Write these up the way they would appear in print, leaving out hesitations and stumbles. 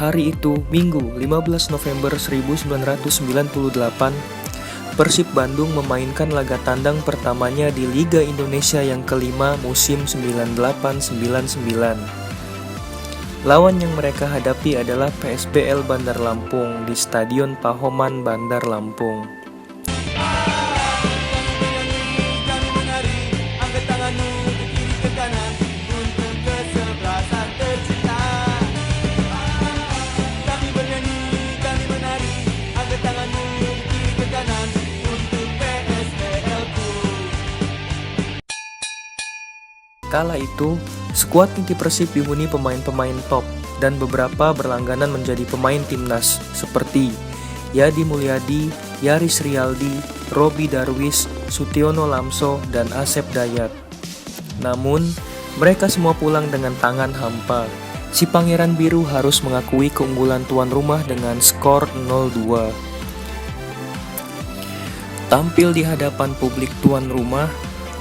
Hari itu, Minggu 15 November 1998, Persib Bandung memainkan laga tandang pertamanya di Liga Indonesia yang kelima musim 98-99. Lawan yang mereka hadapi adalah PSBL Bandar Lampung di Stadion Pahoman Bandar Lampung. Kala itu, skuad inti Persib dihuni pemain-pemain top dan beberapa berlangganan menjadi pemain timnas seperti Yadi Mulyadi, Yaris Rialdi, Robi Darwis, Sutiono Lamso, dan Asep Dayat. Namun, mereka semua pulang dengan tangan hampa. Si Pangeran Biru harus mengakui keunggulan tuan rumah dengan skor 0-2. Tampil di hadapan publik tuan rumah,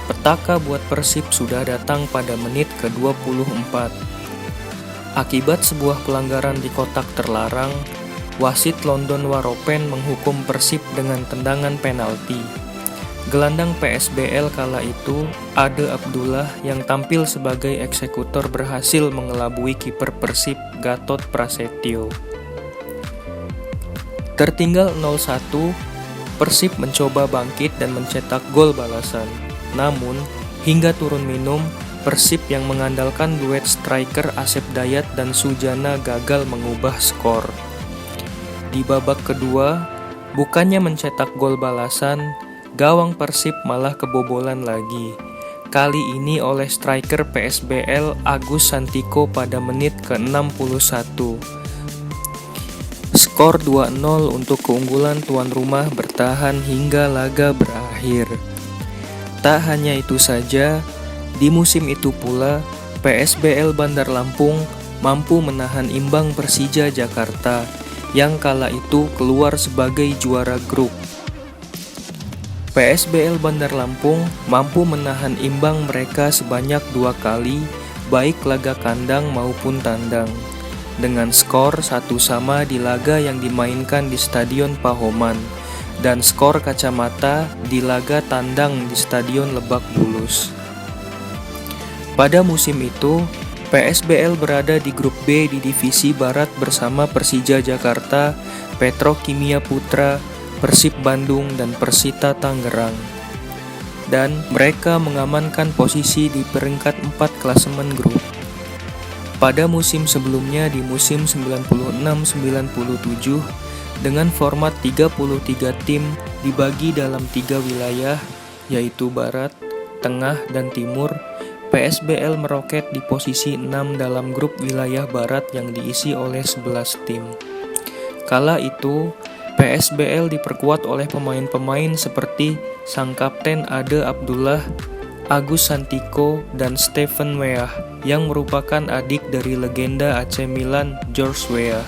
petaka buat Persib sudah datang pada menit ke-24. Akibat sebuah pelanggaran di kotak terlarang, wasit London Waropen menghukum Persib dengan tendangan penalti. Gelandang PSBL kala itu, Ade Abdullah yang tampil sebagai eksekutor berhasil mengelabui kiper Persib Gatot Prasetyo. Tertinggal 0-1, Persib mencoba bangkit dan mencetak gol balasan. Namun, hingga turun minum, Persib yang mengandalkan duet striker Asep Dayat dan Sujana gagal mengubah skor. Di babak kedua, bukannya mencetak gol balasan, gawang Persib malah kebobolan lagi. Kali ini oleh striker PSBL Agus Santiko pada menit ke-61. Skor 2-0 untuk keunggulan tuan rumah bertahan hingga laga berakhir. Tak hanya itu saja, di musim itu pula, PSBL Bandar Lampung mampu menahan imbang Persija Jakarta yang kala itu keluar sebagai juara grup. PSBL Bandar Lampung mampu menahan imbang mereka sebanyak 2 kali, baik laga kandang maupun tandang, dengan skor 1-1 di laga yang dimainkan di Stadion Pahoman, dan skor kacamata di laga tandang di Stadion Lebak Bulus. Pada musim itu, PSBL berada di grup B di divisi Barat bersama Persija Jakarta, Petrokimia Putra, Persib Bandung, dan Persita Tangerang. Dan mereka mengamankan posisi di peringkat 4 klasemen grup. Pada musim sebelumnya di musim 96-97, dengan format 33 tim dibagi dalam 3 wilayah, yaitu Barat, Tengah, dan Timur, PSBL meroket di posisi 6 dalam grup wilayah Barat yang diisi oleh 11 tim. Kala itu, PSBL diperkuat oleh pemain-pemain seperti sang kapten Ade Abdullah, Agus Santiko, dan Stephen Weah yang merupakan adik dari legenda AC Milan George Weah.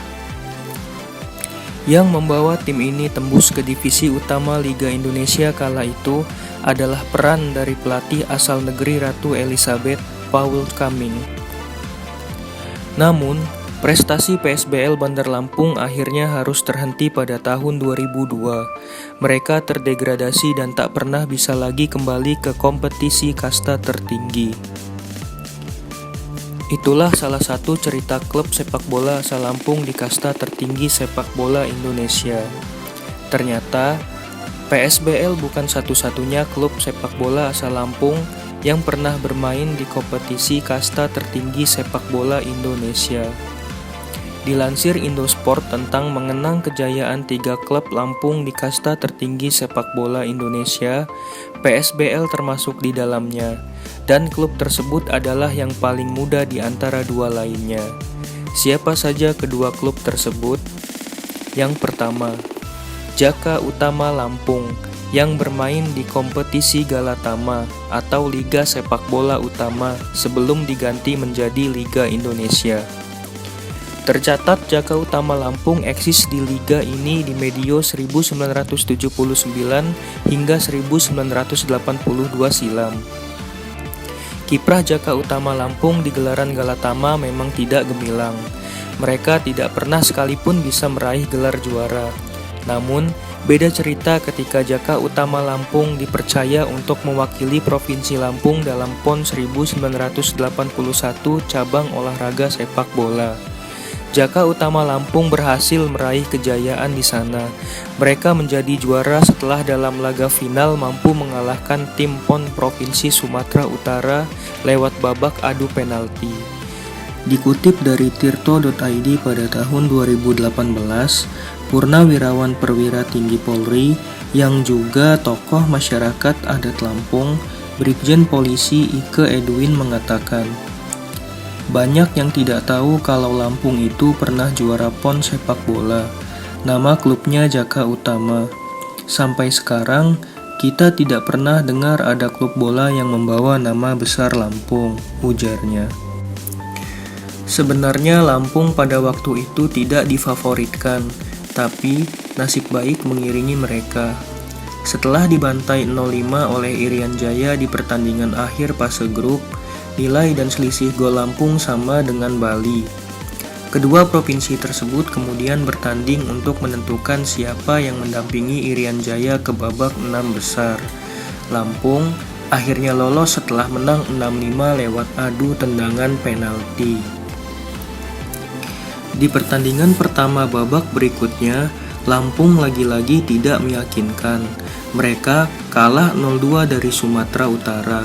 Yang membawa tim ini tembus ke divisi utama Liga Indonesia kala itu adalah peran dari pelatih asal negeri Ratu Elizabeth, Paul Cumming. Namun, prestasi PSBL Bandar Lampung akhirnya harus terhenti pada tahun 2002. Mereka terdegradasi dan tak pernah bisa lagi kembali ke kompetisi kasta tertinggi. Itulah salah satu cerita klub sepak bola asal Lampung di kasta tertinggi sepak bola Indonesia. Ternyata, PSBL bukan satu-satunya klub sepak bola asal Lampung yang pernah bermain di kompetisi kasta tertinggi sepak bola Indonesia. Dilansir Indosport tentang mengenang kejayaan 3 klub Lampung di kasta tertinggi sepak bola Indonesia, PSBL termasuk di dalamnya, dan klub tersebut adalah yang paling muda di antara 2 lainnya. Siapa saja kedua klub tersebut? Yang pertama, Jaka Utama Lampung, yang bermain di kompetisi Galatama atau Liga Sepak Bola Utama sebelum diganti menjadi Liga Indonesia. Tercatat Jaka Utama Lampung eksis di liga ini di medio 1979 hingga 1982 silam. Kiprah Jaka Utama Lampung di gelaran Galatama memang tidak gemilang. Mereka tidak pernah sekalipun bisa meraih gelar juara. Namun, beda cerita ketika Jaka Utama Lampung dipercaya untuk mewakili Provinsi Lampung dalam PON 1981 cabang olahraga sepak bola. Jaka Utama Lampung berhasil meraih kejayaan di sana. Mereka menjadi juara setelah dalam laga final mampu mengalahkan tim PON Provinsi Sumatera Utara lewat babak adu penalti. Dikutip dari tirto.id pada tahun 2018, Purnawirawan Perwira Tinggi Polri yang juga tokoh masyarakat adat Lampung, Brigjen Polisi Ike Edwin mengatakan, banyak yang tidak tahu kalau Lampung itu pernah juara PON sepak bola. Nama klubnya Jaka Utama. Sampai sekarang, kita tidak pernah dengar ada klub bola yang membawa nama besar Lampung, ujarnya. Sebenarnya Lampung pada waktu itu tidak difavoritkan, tapi nasib baik mengiringi mereka. Setelah dibantai 0-5 oleh Irian Jaya di pertandingan akhir fase grup, nilai dan selisih gol Lampung sama dengan Bali. Kedua provinsi tersebut kemudian bertanding untuk menentukan siapa yang mendampingi Irian Jaya ke babak 6 besar. Lampung akhirnya lolos setelah menang 6-5 lewat adu tendangan penalti. Di pertandingan pertama babak berikutnya, Lampung lagi-lagi tidak meyakinkan. Mereka kalah 0-2 dari Sumatera Utara.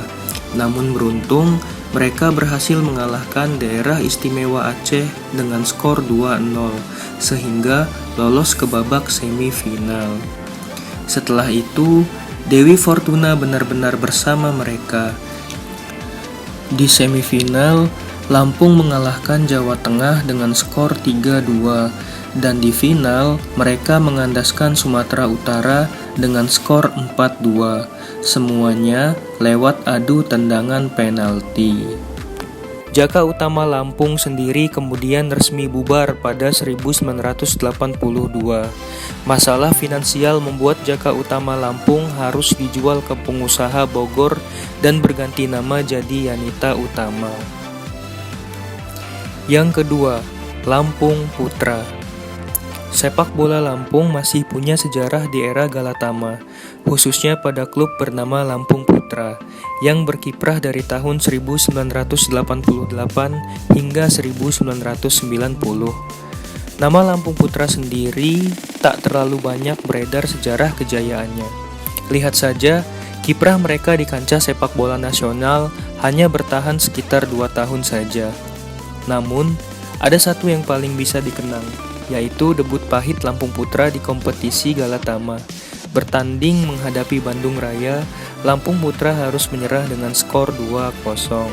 Namun beruntung, mereka berhasil mengalahkan Daerah Istimewa Aceh dengan skor 2-0, sehingga lolos ke babak semifinal. Setelah itu, Dewi Fortuna benar-benar bersama mereka. Di semifinal, Lampung mengalahkan Jawa Tengah dengan skor 3-2, dan di final mereka mengandaskan Sumatera Utara dengan skor 4-2. Semuanya lewat adu tendangan penalti. Jaka Utama Lampung sendiri kemudian resmi bubar pada 1982. Masalah finansial membuat Jaka Utama Lampung harus dijual ke pengusaha Bogor dan berganti nama jadi Yanita Utama. Yang kedua, Lampung Putra. Sepak bola Lampung masih punya sejarah di era Galatama, khususnya pada klub bernama Lampung Putra, yang berkiprah dari tahun 1988 hingga 1990. Nama Lampung Putra sendiri tak terlalu banyak beredar sejarah kejayaannya. Lihat saja, kiprah mereka di kancah sepak bola nasional hanya bertahan sekitar 2 tahun saja. Namun, ada satu yang paling bisa dikenang, yaitu debut pahit Lampung Putra di kompetisi Galatama. Bertanding menghadapi Bandung Raya, Lampung Putra harus menyerah dengan skor 2-0.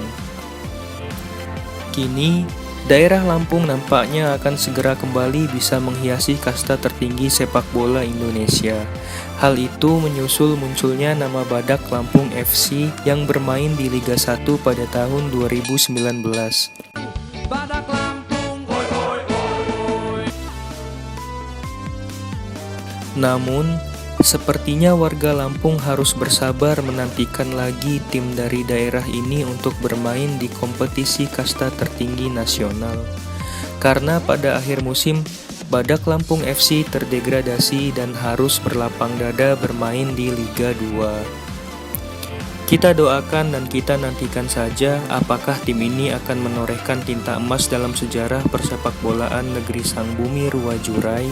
Kini, daerah Lampung nampaknya akan segera kembali bisa menghiasi kasta tertinggi sepak bola Indonesia. Hal itu menyusul munculnya nama Badak Lampung FC yang bermain di Liga 1 pada tahun 2019. Badak Lampung, oi, oi, oi. Namun, sepertinya warga Lampung harus bersabar menantikan lagi tim dari daerah ini untuk bermain di kompetisi kasta tertinggi nasional. Karena pada akhir musim, Badak Lampung FC terdegradasi dan harus berlapang dada bermain di Liga 2. Kita doakan dan kita nantikan saja apakah tim ini akan menorehkan tinta emas dalam sejarah persepak bolaan negeri Sang Bumi Ruwajurai